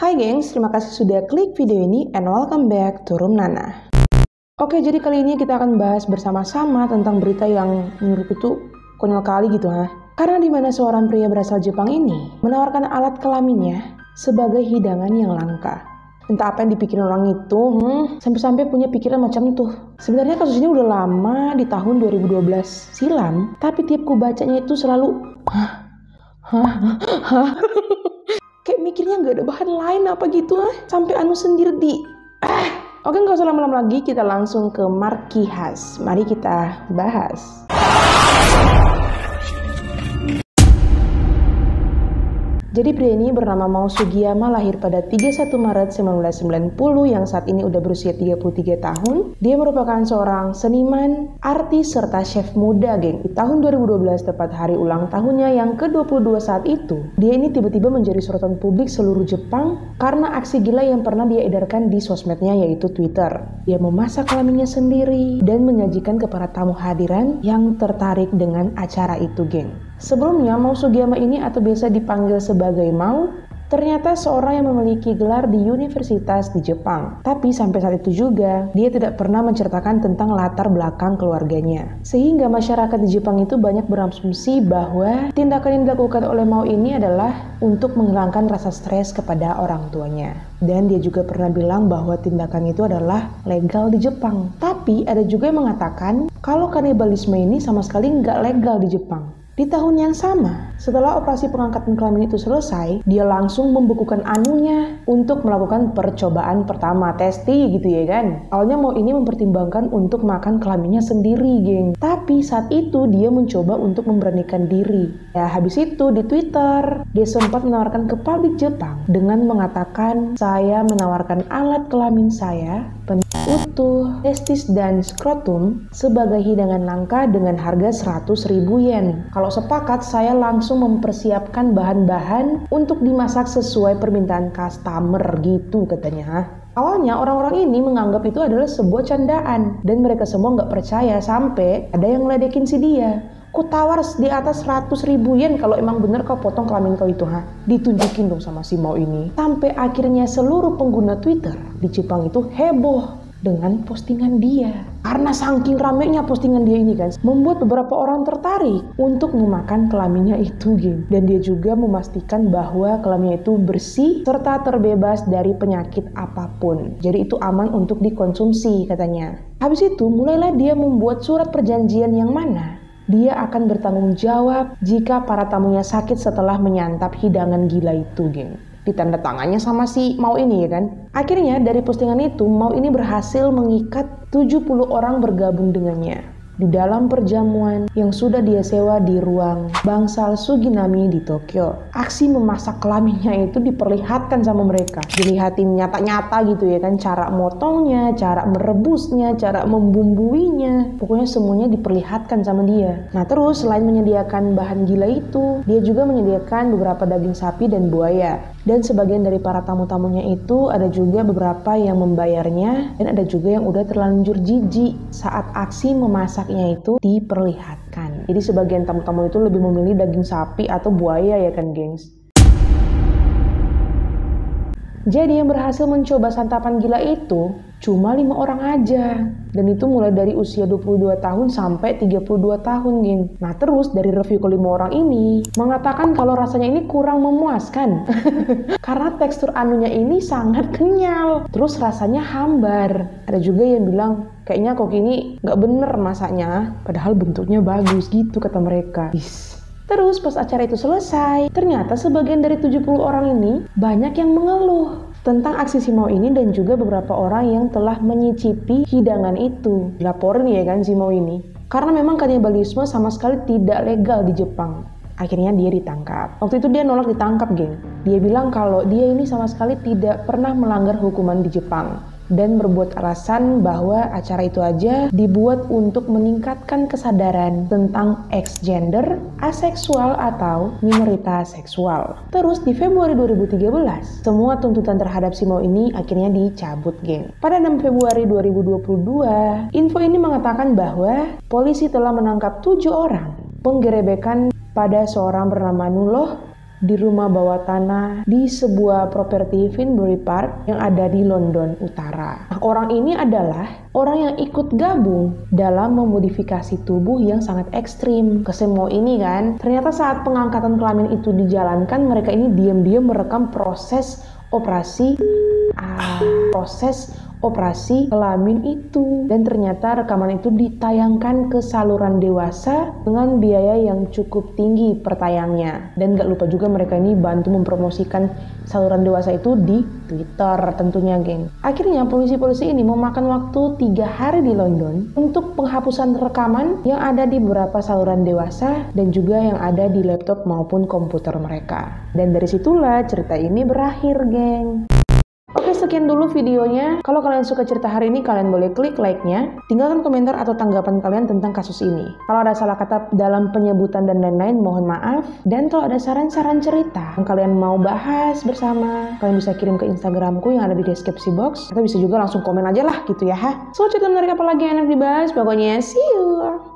Hai gengs, terima kasih sudah klik video ini and welcome back to Room Nana. Oke, jadi kali ini kita akan bahas bersama-sama tentang berita yang menurutku tuh konyol kali gitu Karena di mana seorang pria berasal Jepang ini menawarkan alat kelaminnya sebagai hidangan yang langka. Entah apa yang dipikirin orang itu, sampai-sampai punya pikiran macam tuh. Sebenarnya kasus ini udah lama di tahun 2012 silam, tapi tiap ku bacanya itu selalu kayak mikirnya nggak ada bahan lain apa gitu sampai anu sendiri di Oke, nggak usah lama-lama lagi, kita langsung ke Marquihas. Mari kita bahas. Jadi pria ini bernama Mao Sugiyama, lahir pada 31 Maret 1990 yang saat ini udah berusia 33 tahun. Dia merupakan seorang seniman, artis, serta chef muda, geng. Di tahun 2012, tepat hari ulang tahunnya yang ke-22 saat itu, dia ini tiba-tiba menjadi sorotan publik seluruh Jepang karena aksi gila yang pernah dia edarkan di sosmednya, yaitu Twitter. Dia memasak kelaminnya sendiri dan menyajikan ke para tamu hadiran yang tertarik dengan acara itu, geng. Sebelumnya, Mao Sugiyama ini atau biasa dipanggil sebagai Mao, ternyata seorang yang memiliki gelar di universitas di Jepang. Tapi sampai saat itu juga, dia tidak pernah menceritakan tentang latar belakang keluarganya. Sehingga masyarakat di Jepang itu banyak berasumsi bahwa tindakan yang dilakukan oleh Mao ini adalah untuk menghilangkan rasa stres kepada orang tuanya. Dan dia juga pernah bilang bahwa tindakan itu adalah legal di Jepang. Tapi ada juga yang mengatakan kalau kanibalisme ini sama sekali nggak legal di Jepang. Di tahun yang sama, setelah operasi pengangkatan kelamin itu selesai, dia langsung membukukan anunya untuk melakukan percobaan pertama, testi gitu ya kan. Awalnya Mao ini mempertimbangkan untuk makan kelaminnya sendiri, geng. Tapi saat itu dia mencoba untuk memberanikan diri. Ya, habis itu di Twitter, dia sempat menawarkan ke publik Jepang dengan mengatakan, "Saya menawarkan alat kelamin saya, utuh, testis dan skrotum sebagai hidangan langka dengan harga 100.000 yen. Kalau sepakat, saya langsung mempersiapkan bahan-bahan untuk dimasak sesuai permintaan customer," gitu katanya. Awalnya orang-orang ini menganggap itu adalah sebuah candaan dan mereka semua nggak percaya sampai ada yang ngeledekin si dia. Kok tawar di atas 100.000 yen kalau emang bener kau potong kelamin kau itu Ditunjukin dong sama si Mao ini. Sampai akhirnya seluruh pengguna Twitter di Jepang itu heboh dengan postingan dia. Karena saking ramenya postingan dia ini kan, membuat beberapa orang tertarik untuk memakan kelaminnya itu, geng. Dan dia juga memastikan bahwa kelaminnya itu bersih serta terbebas dari penyakit apapun. Jadi itu aman untuk dikonsumsi katanya. Habis itu mulailah dia membuat surat perjanjian yang mana dia akan bertanggung jawab jika para tamunya sakit setelah menyantap hidangan gila itu, geng. Ditandatangannya sama si Mao ini ya kan. Akhirnya dari postingan itu Mao ini berhasil mengikat 70 orang bergabung dengannya di dalam perjamuan yang sudah dia sewa di ruang Bangsal Suginami di Tokyo. Aksi memasak kelaminnya itu diperlihatkan sama mereka. Dilihatin nyata-nyata gitu ya kan, cara motongnya, cara merebusnya, cara membumbuinya. Pokoknya semuanya diperlihatkan sama dia. Nah terus selain menyediakan bahan gila itu, dia juga menyediakan beberapa daging sapi dan buaya. Dan sebagian dari para tamu-tamunya itu ada juga beberapa yang membayarnya dan ada juga yang udah terlanjur jijik saat aksi memasaknya itu diperlihatkan. Jadi sebagian tamu-tamu itu lebih memilih daging sapi atau buaya ya kan, gengs. Jadi yang berhasil mencoba santapan gila itu cuma 5 orang aja. Dan itu mulai dari usia 22 tahun sampai 32 tahun, geng. Nah terus dari review ke-5 orang ini mengatakan kalau rasanya ini kurang memuaskan. Karena tekstur anunya ini sangat kenyal. Terus rasanya hambar. Ada juga yang bilang kayaknya kok ini nggak bener masaknya. Padahal bentuknya bagus gitu kata mereka. Terus pas acara itu selesai, ternyata sebagian dari 70 orang ini banyak yang mengeluh tentang aksi si Mao ini dan juga beberapa orang yang telah menyicipi hidangan itu. Dilaporin ya kan si Mao ini. Karena memang kanibalisme sama sekali tidak legal di Jepang. Akhirnya dia ditangkap. Waktu itu dia nolak ditangkap, geng. Dia bilang kalau dia ini sama sekali tidak pernah melanggar hukuman di Jepang. Dan berbuat alasan bahwa acara itu aja dibuat untuk meningkatkan kesadaran tentang ex-gender, aseksual atau minoritas seksual. Terus di Februari 2013, semua tuntutan terhadap si Mao ini akhirnya dicabut, geng. Pada 6 Februari 2022, info ini mengatakan bahwa polisi telah menangkap 7 orang penggerebekan pada seorang bernama Nuloh di rumah bawah tanah di sebuah properti Finsbury Park yang ada di London Utara. Nah, orang ini adalah orang yang ikut gabung dalam memodifikasi tubuh yang sangat ekstrim. Kesemua ini kan, ternyata saat pengangkatan kelamin itu dijalankan, mereka ini diam-diam merekam proses operasi kelamin itu, dan ternyata rekaman itu ditayangkan ke saluran dewasa dengan biaya yang cukup tinggi per tayangnya. Dan gak lupa juga mereka ini bantu mempromosikan saluran dewasa itu di Twitter tentunya, geng. Akhirnya polisi-polisi ini memakan waktu 3 hari di London untuk penghapusan rekaman yang ada di beberapa saluran dewasa dan juga yang ada di laptop maupun komputer mereka. Dan dari situlah cerita ini berakhir, geng. Oke, sekian dulu videonya. Kalau kalian suka cerita hari ini, kalian boleh klik like-nya. Tinggalkan komentar atau tanggapan kalian tentang kasus ini. Kalau ada salah kata dalam penyebutan dan lain-lain, mohon maaf. Dan kalau ada saran-saran cerita yang kalian mau bahas bersama, kalian bisa kirim ke Instagramku yang ada di deskripsi box. Atau bisa juga langsung komen aja lah gitu ya. So, cerita menarik apa lagi yang enak dibahas? Pokoknya see you!